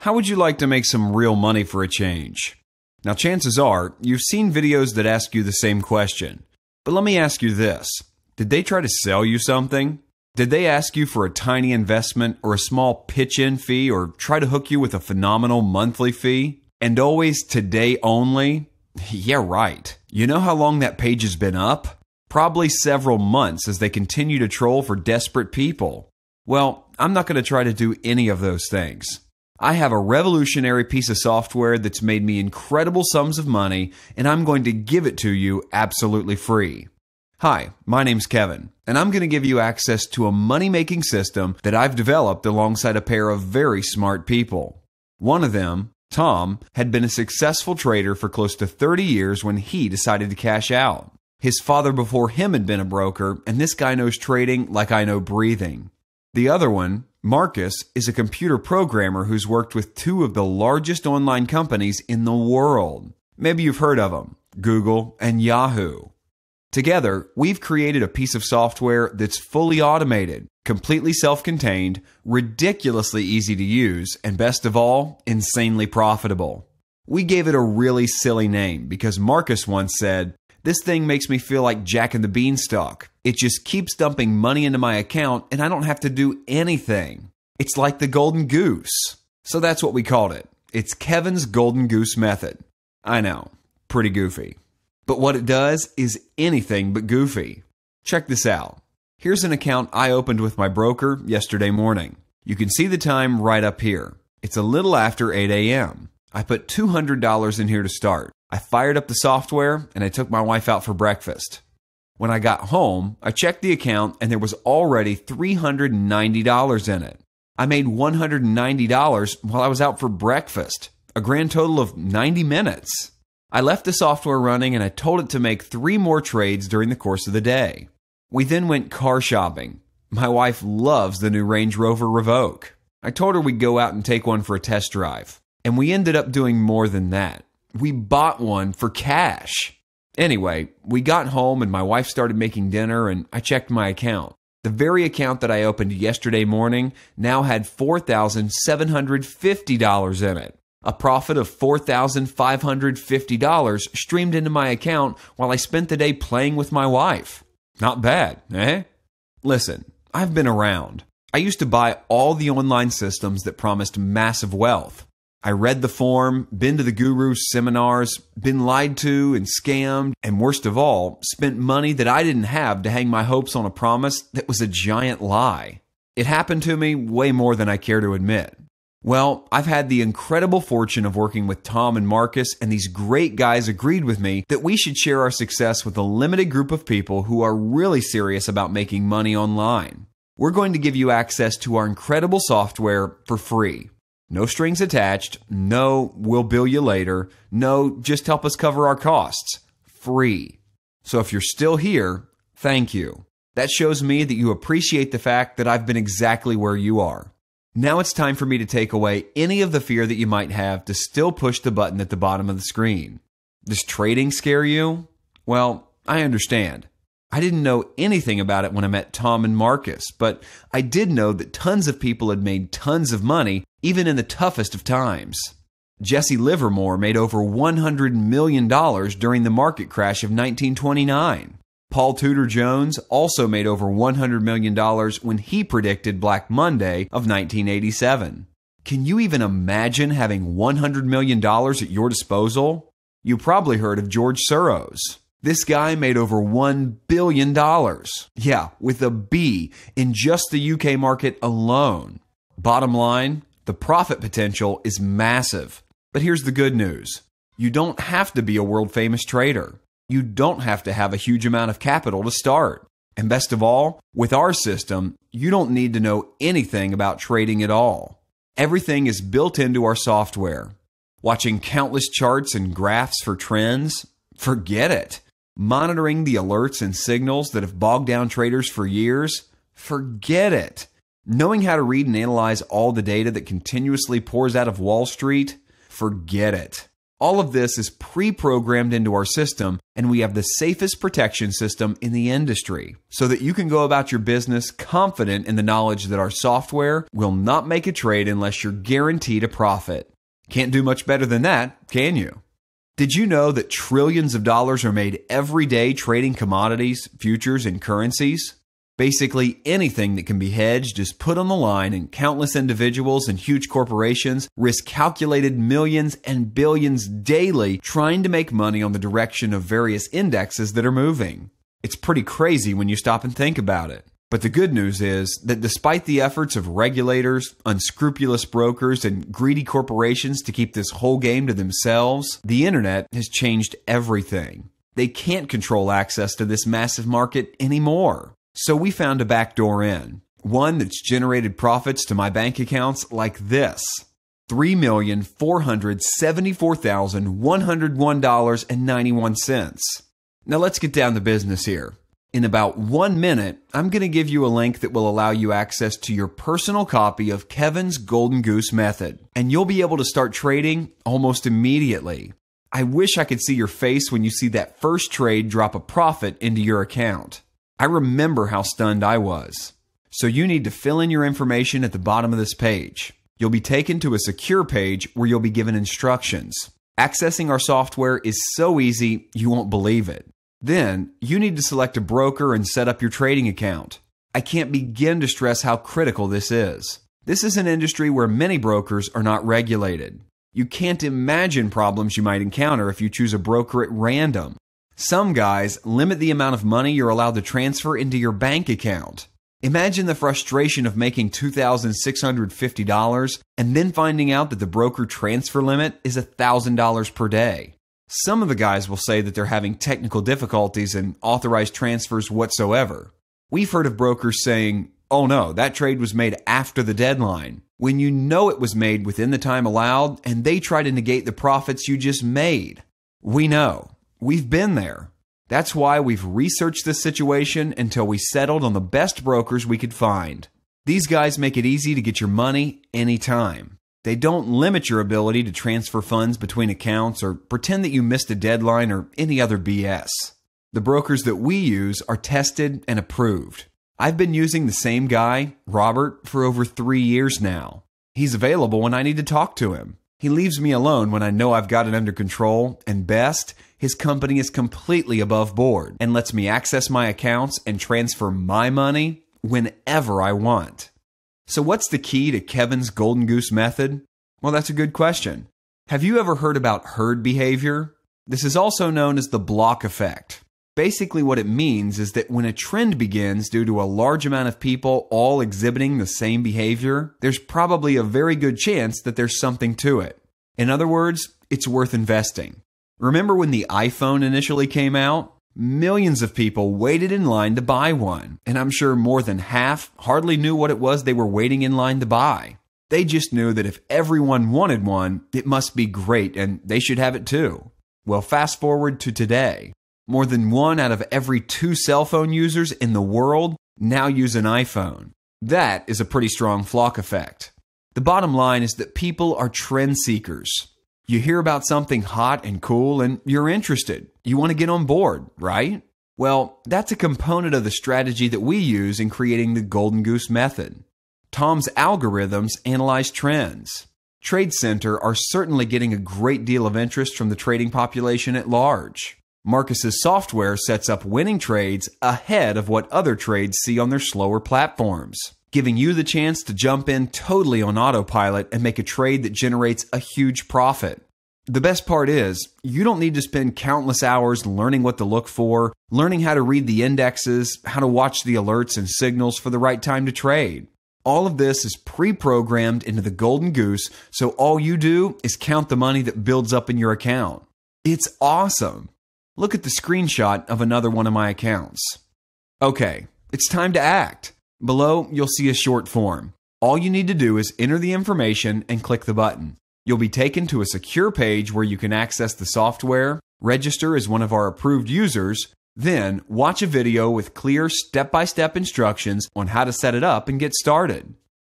How would you like to make some real money for a change? Now, chances are you've seen videos that ask you the same question. But let me ask you this. Did they try to sell you something? Did they ask you for a tiny investment or a small pitch-in fee or try to hook you with a phenomenal monthly fee? And always today only? Yeah, right. You know how long that page has been up? Probably several months as they continue to troll for desperate people. Well, I'm not going to try to do any of those things. I have a revolutionary piece of software that's made me incredible sums of money, and I'm going to give it to you absolutely free. Hi, my name's Kevin, and I'm going to give you access to a money-making system that I've developed alongside a pair of very smart people. One of them, Tom, had been a successful trader for close to 30 years when he decided to cash out. His father before him had been a broker, and this guy knows trading like I know breathing. The other one, Marcus, is a computer programmer who's worked with two of the largest online companies in the world. Maybe you've heard of them, Google and Yahoo. Together, we've created a piece of software that's fully automated, completely self-contained, ridiculously easy to use, and best of all, insanely profitable. We gave it a really silly name because Marcus once said, "This thing makes me feel like Jack and the Beanstalk. It just keeps dumping money into my account and I don't have to do anything. It's like the golden goose." So that's what we called it. It's Kevin's golden goose method. I know, pretty goofy. But what it does is anything but goofy. Check this out. Here's an account I opened with my broker yesterday morning. You can see the time right up here. It's a little after 8 a.m. I put $200 in here to start. I fired up the software and I took my wife out for breakfast. When I got home, I checked the account and there was already $390 in it. I made $190 while I was out for breakfast, a grand total of 90 minutes. I left the software running and I told it to make 3 more trades during the course of the day. We then went car shopping. My wife loves the new Range Rover Revoque. I told her we'd go out and take one for a test drive. And we ended up doing more than that. We bought one for cash. Anyway, we got home and my wife started making dinner and I checked my account. The very account that I opened yesterday morning now had $4,750 in it. A profit of $4,550 streamed into my account while I spent the day playing with my wife. Not bad, eh? Listen, I've been around. I used to buy all the online systems that promised massive wealth. I read the form, been to the guru's seminars, been lied to and scammed, and worst of all, spent money that I didn't have to hang my hopes on a promise that was a giant lie. It happened to me way more than I care to admit. Well, I've had the incredible fortune of working with Tom and Marcus, and these great guys agreed with me that we should share our success with a limited group of people who are really serious about making money online. We're going to give you access to our incredible software for free. No strings attached. No, we'll bill you later. No, just help us cover our costs. Free. So if you're still here, thank you. That shows me that you appreciate the fact that I've been exactly where you are. Now it's time for me to take away any of the fear that you might have to still push the button at the bottom of the screen. Does trading scare you? Well, I understand. I didn't know anything about it when I met Tom and Marcus, but I did know that tons of people had made tons of money, even in the toughest of times. Jesse Livermore made over $100 million during the market crash of 1929. Paul Tudor Jones also made over $100 million when he predicted Black Monday of 1987. Can you even imagine having $100 million at your disposal? You probably heard of George Soros. This guy made over $1 billion. Yeah, with a B in just the UK market alone. Bottom line, the profit potential is massive. But here's the good news. You don't have to be a world-famous trader. You don't have to have a huge amount of capital to start. And best of all, with our system, you don't need to know anything about trading at all. Everything is built into our software. Watching countless charts and graphs for trends? Forget it. Monitoring the alerts and signals that have bogged down traders for years? Forget it. Knowing how to read and analyze all the data that continuously pours out of Wall Street? Forget it. All of this is pre-programmed into our system, and we have the safest protection system in the industry, so that you can go about your business confident in the knowledge that our software will not make a trade unless you're guaranteed a profit. Can't do much better than that, can you? Did you know that trillions of dollars are made every day trading commodities, futures, and currencies? Basically, anything that can be hedged is put on the line, and countless individuals and huge corporations risk calculated millions and billions daily trying to make money on the direction of various indexes that are moving. It's pretty crazy when you stop and think about it. But the good news is that despite the efforts of regulators, unscrupulous brokers, and greedy corporations to keep this whole game to themselves, the internet has changed everything. They can't control access to this massive market anymore. So we found a backdoor in, one that's generated profits to my bank accounts like this: $3,474,101.91. Now let's get down to business here. In about 1 minute, I'm going to give you a link that will allow you access to your personal copy of Kevin's Golden Goose Method, and you'll be able to start trading almost immediately. I wish I could see your face when you see that first trade drop a profit into your account. I remember how stunned I was. So you need to fill in your information at the bottom of this page. You'll be taken to a secure page where you'll be given instructions. Accessing our software is so easy, you won't believe it. Then, you need to select a broker and set up your trading account. I can't begin to stress how critical this is. This is an industry where many brokers are not regulated. You can't imagine problems you might encounter if you choose a broker at random. Some guys limit the amount of money you're allowed to transfer into your bank account. Imagine the frustration of making $2,650 and then finding out that the broker transfer limit is $1,000 per day. Some of the guys will say that they're having technical difficulties in authorized transfers whatsoever. We've heard of brokers saying, "Oh no, that trade was made after the deadline," when you know it was made within the time allowed and they try to negate the profits you just made. We know. We've been there. That's why we've researched this situation until we settled on the best brokers we could find. These guys make it easy to get your money anytime. They don't limit your ability to transfer funds between accounts or pretend that you missed a deadline or any other BS. The brokers that we use are tested and approved. I've been using the same guy, Robert, for over 3 years now. He's available when I need to talk to him. He leaves me alone when I know I've got it under control, and best, his company is completely above board and lets me access my accounts and transfer my money whenever I want. So what's the key to Kevin's Golden Goose Method? Well, that's a good question. Have you ever heard about herd behavior? This is also known as the block effect. Basically what it means is that when a trend begins due to a large amount of people all exhibiting the same behavior, there's probably a very good chance that there's something to it. In other words, it's worth investing. Remember when the iPhone initially came out? Millions of people waited in line to buy one, and I'm sure more than half hardly knew what it was they were waiting in line to buy. They just knew that if everyone wanted one, it must be great and they should have it too. Well, fast forward to today. More than 1 out of every 2 cell phone users in the world now use an iPhone. That is a pretty strong flock effect. The bottom line is that people are trend seekers. You hear about something hot and cool and you're interested. You want to get on board, right? Well, that's a component of the strategy that we use in creating the Golden Goose Method. Tom's algorithms analyze trends. Trade Center are certainly getting a great deal of interest from the trading population at large. Marcus's software sets up winning trades ahead of what other trades see on their slower platforms, giving you the chance to jump in totally on autopilot and make a trade that generates a huge profit. The best part is, you don't need to spend countless hours learning what to look for, learning how to read the indexes, how to watch the alerts and signals for the right time to trade. All of this is pre-programmed into the Golden Goose, so all you do is count the money that builds up in your account. It's awesome. Look at the screenshot of another one of my accounts. Okay, it's time to act. Below, you'll see a short form. All you need to do is enter the information and click the button. You'll be taken to a secure page where you can access the software, register as one of our approved users, then watch a video with clear step-by-step instructions on how to set it up and get started.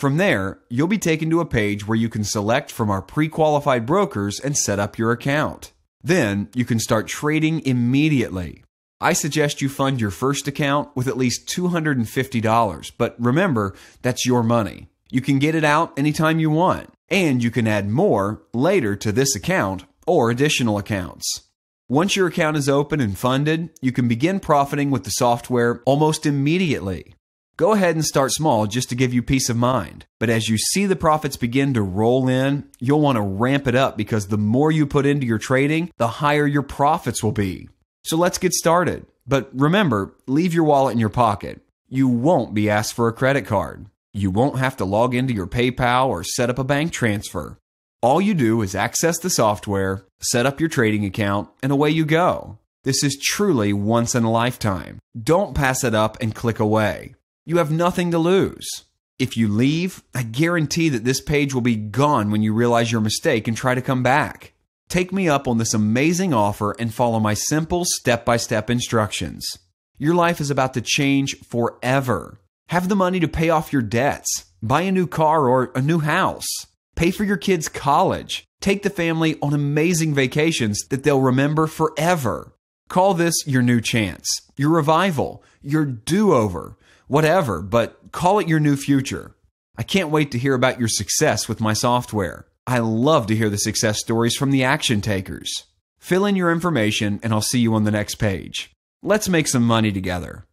From there, you'll be taken to a page where you can select from our pre-qualified brokers and set up your account. Then, you can start trading immediately. I suggest you fund your first account with at least $250, but remember, that's your money. You can get it out anytime you want, and you can add more later to this account or additional accounts. Once your account is open and funded, you can begin profiting with the software almost immediately. Go ahead and start small just to give you peace of mind, but as you see the profits begin to roll in, you'll want to ramp it up because the more you put into your trading, the higher your profits will be. So let's get started. But remember, leave your wallet in your pocket. You won't be asked for a credit card. You won't have to log into your PayPal or set up a bank transfer. All you do is access the software, set up your trading account, and away you go. This is truly once in a lifetime. Don't pass it up and click away. You have nothing to lose. If you leave, I guarantee that this page will be gone when you realize your mistake and try to come back. Take me up on this amazing offer and follow my simple step-by-step instructions. Your life is about to change forever. Have the money to pay off your debts, buy a new car or a new house, pay for your kids' college, take the family on amazing vacations that they'll remember forever. Call this your new chance, your revival, your do-over, whatever, but call it your new future. I can't wait to hear about your success with my software. I love to hear the success stories from the action takers. Fill in your information and I'll see you on the next page. Let's make some money together.